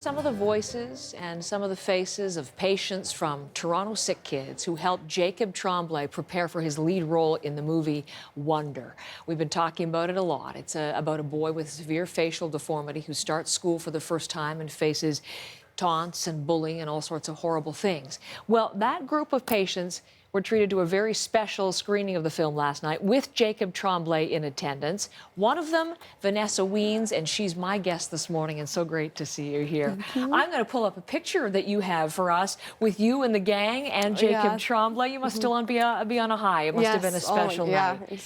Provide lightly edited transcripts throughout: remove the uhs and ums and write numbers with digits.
Some of the voices and some of the faces of patients from Toronto Sick Kids who helped Jacob Tremblay prepare for his lead role in the movie Wonder. We've been talking about it a lot. It's about a boy with severe facial deformity who starts school for the first time and faces taunts and bullying and all sorts of horrible things. Well, that group of patients were treated to a very special screening of the film last night with Jacob Tremblay in attendance. One of them, Vanessa Wiens, and she's my guest this morning, and so great to see you here. I'm going to pull up a picture that you have for us with you and the gang and Jacob Tremblay. You must still be on a high. It must have been a special night.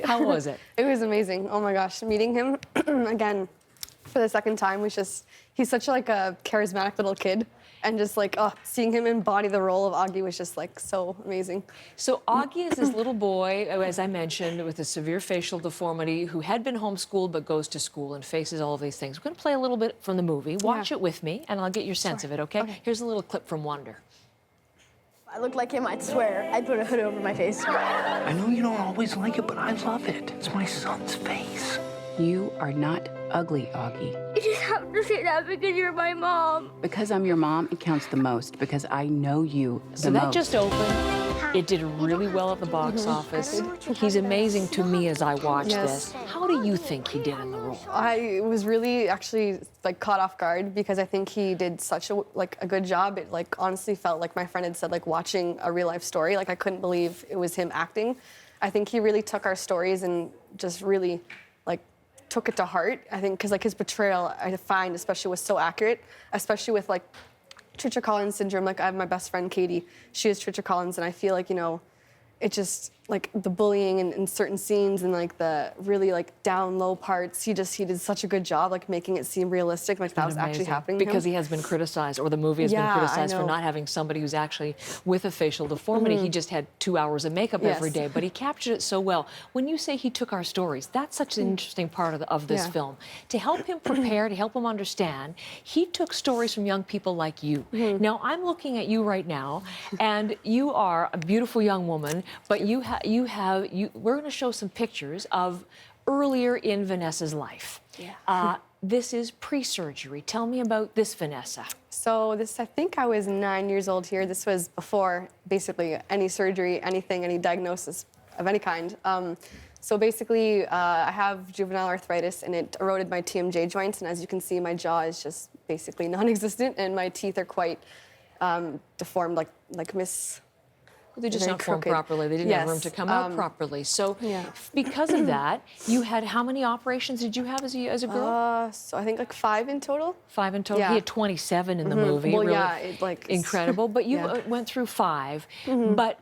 How was it? It was amazing. Oh my gosh, meeting him again for the second time was just, he's such like a charismatic little kid. And just like, seeing him embody the role of Augie was just like so amazing. So Augie is this little boy, as I mentioned, with a severe facial deformity who had been homeschooled but goes to school and faces all of these things. We're going to play a little bit from the movie. Watch it with me, and I'll get your sense of it, okay? Here's a little clip from Wonder. If I looked like him, I'd swear I'd put a hood over my face. I know you don't always like it, but I love it. It's my son's face. You are not ugly, Augie. You just have to say that because you're my mom. Because I'm your mom, it counts the most, because I know you the most. So that just opened. It did really well at the box office. He's amazing to me as I watch this. How do you think he did in the role? I was really actually like caught off guard because I think he did such a good job. It like honestly felt like my friend had said, like watching a real life story. Like I couldn't believe it was him acting. I think he really took our stories and just really like took it to heart. I think because like his portrayal, I find especially was so accurate, especially with like Treacher Collins syndrome. Like I have my best friend Katie, she has Treacher Collins, and I feel like, you know, it just like the bullying in certain scenes and like the really like down low parts, he did such a good job like making it seem realistic, like that was actually happening to him. Because he has been criticized, or the movie has been criticized for not having somebody who's actually with a facial deformity. He just had 2 hours of makeup every day, but he captured it so well. When you say he took our stories, that's such an interesting part of this film. To help him prepare, to help him understand, he took stories from young people like you. Now, I'm looking at you right now, and you are a beautiful young woman, but we're going to show some pictures of earlier in Vanessa's life. This is pre-surgery. Tell me about this, Vanessa. So this, I think I was 9 years old here. This was before basically any surgery, anything, any diagnosis of any kind. So basically, I have juvenile arthritis, and it eroded my TMJ joints. And as you can see, my jaw is just basically non-existent, and my teeth are quite deformed, like They just not formed properly. They didn't have room to come out properly. So because of that, you had, how many operations did you have as a girl? So I think like 5 in total. 5 in total? He had 27 in the movie. Well, really incredible. But you went through 5. But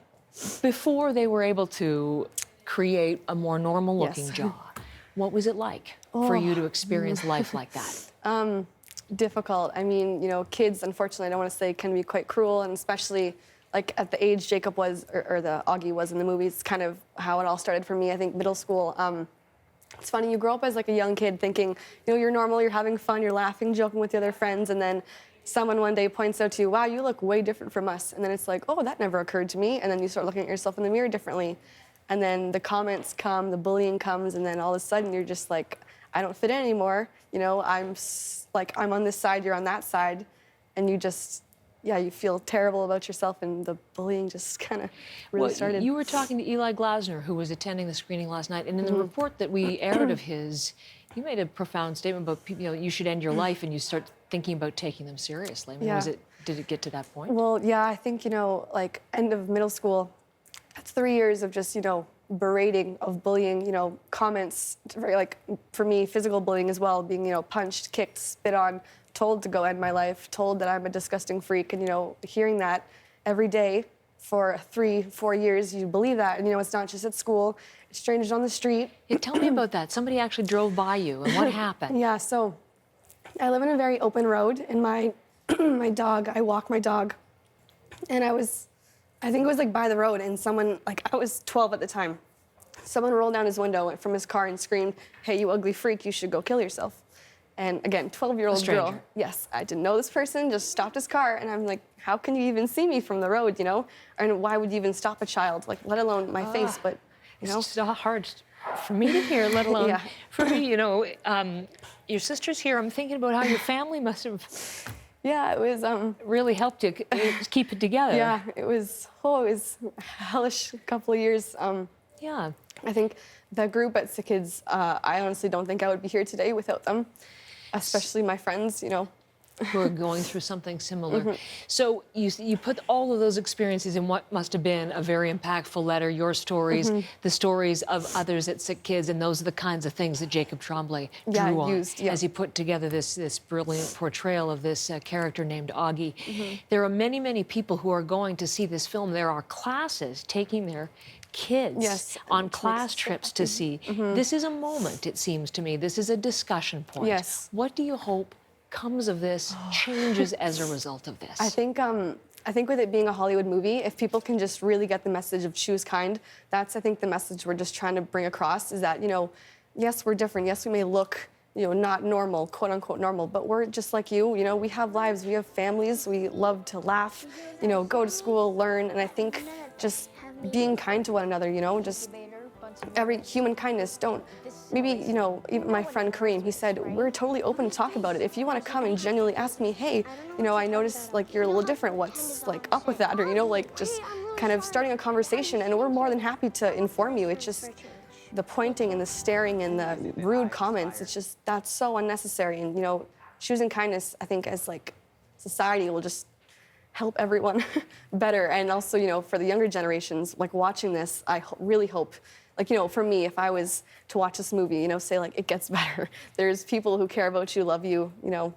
before they were able to create a more normal looking jaw, what was it like for you to experience life like that? Difficult. I mean, you know, kids, unfortunately, I don't want to say, can be quite cruel, and especially like at the age Jacob was, or the Augie was in the movie. It's kind of how it all started for me. I think middle school. It's funny, you grow up as like a young kid thinking, you know, you're normal, you're having fun, you're laughing, joking with the other friends, and then someone one day points out to you, wow, you look way different from us. And then it's like, oh, that never occurred to me. And then you start looking at yourself in the mirror differently. And then the comments come, the bullying comes, and then all of a sudden you're just like, I don't fit in anymore. You know, I'm on this side, you're on that side, and you just, you feel terrible about yourself, and the bullying just kind of really started. You were talking to Eli Glasner, who was attending the screening last night, and in the report that we aired of his, he made a profound statement about people, you know, you should end your life, and you start thinking about taking them seriously. I mean, did it get to that point? Well, yeah, I think, you know, like end of middle school, that's 3 years of just, you know, berating, of bullying, you know, comments, like for me, physical bullying as well, being, you know, punched, kicked, spit on, told to go end my life, told that I'm a disgusting freak, and, you know, hearing that every day for 3-4 years, you believe that, and, you know, it's not just at school, it's strangers on the street. Tell me about that. Somebody actually drove by you, and what happened? Yeah, so I live in a very open road, and my I walk my dog, and I think it was like by the road, and someone, like I was 12 at the time, someone rolled down his window from his car and screamed, hey, you ugly freak, you should go kill yourself. And again, 12-year-old girl. Yes, I didn't know this person, just stopped his car, and I'm like, how can you even see me from the road, you know? And why would you even stop a child, like, let alone my face, but, you know? It's so hard for me to hear, let alone Yeah. for me, you know, your sister's here. I'm thinking about how your family must have Yeah, it was, really helped you keep it together. yeah, it was a hellish couple of years. Yeah. I think the group at Sick Kids, I honestly don't think I would be here today without them, especially my friends, you know. Who are going through something similar. So you put all of those experiences in what must have been a very impactful letter, your stories, the stories of others at Sick Kids, and those are the kinds of things that Jacob Tremblay drew on as he put together this brilliant portrayal of this character named Augie. There are many, many people who are going to see this film. There are classes taking their kids on class trips to see. This is a moment, it seems to me. This is a discussion point. Yes. What do you hope comes of this, changes as a result of this? I think with it being a Hollywood movie, if people can just really get the message of choose kind, that's, I think, the message we're just trying to bring across is that, you know, yes, we're different. Yes, we may look, you know, not normal, quote unquote normal, but we're just like you know, we have lives, we have families, we love to laugh, you know, go to school, learn, and I think just being kind to one another, you know, just every human kindness, maybe, you know, even my friend Kareem, he said, we're totally open to talk about it. If you want to come and genuinely ask me, hey, you know, I noticed like you're a little different, what's like up with that? Or, you know, like just kind of starting a conversation, and we're more than happy to inform you. It's just the pointing and the staring and the rude comments, it's just, that's so unnecessary. And, you know, choosing kindness, I think as like society will just help everyone better. And also, you know, for the younger generations, like watching this, I really hope, like, you know, for me, if I was to watch this movie, you know, say like it gets better. There's people who care about you, love you, you know.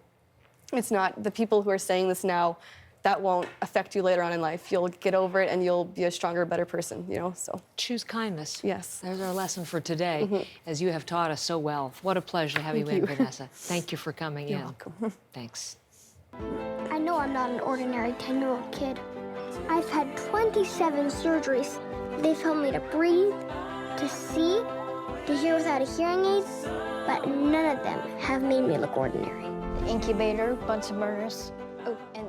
It's not the people who are saying this now, that won't affect you later on in life. You'll get over it and you'll be a stronger, better person, you know, so. Choose kindness. Yes. There's our lesson for today, as you have taught us so well. What a pleasure to have you in, Vanessa. Thank you for coming in. You're welcome. Thanks. I know I'm not an ordinary 10-year-old kid. I've had 27 surgeries. They've helped me to breathe, to see, to hear without a hearing aid, but none of them have made me look ordinary. Incubator, bunch of murders. Oh, and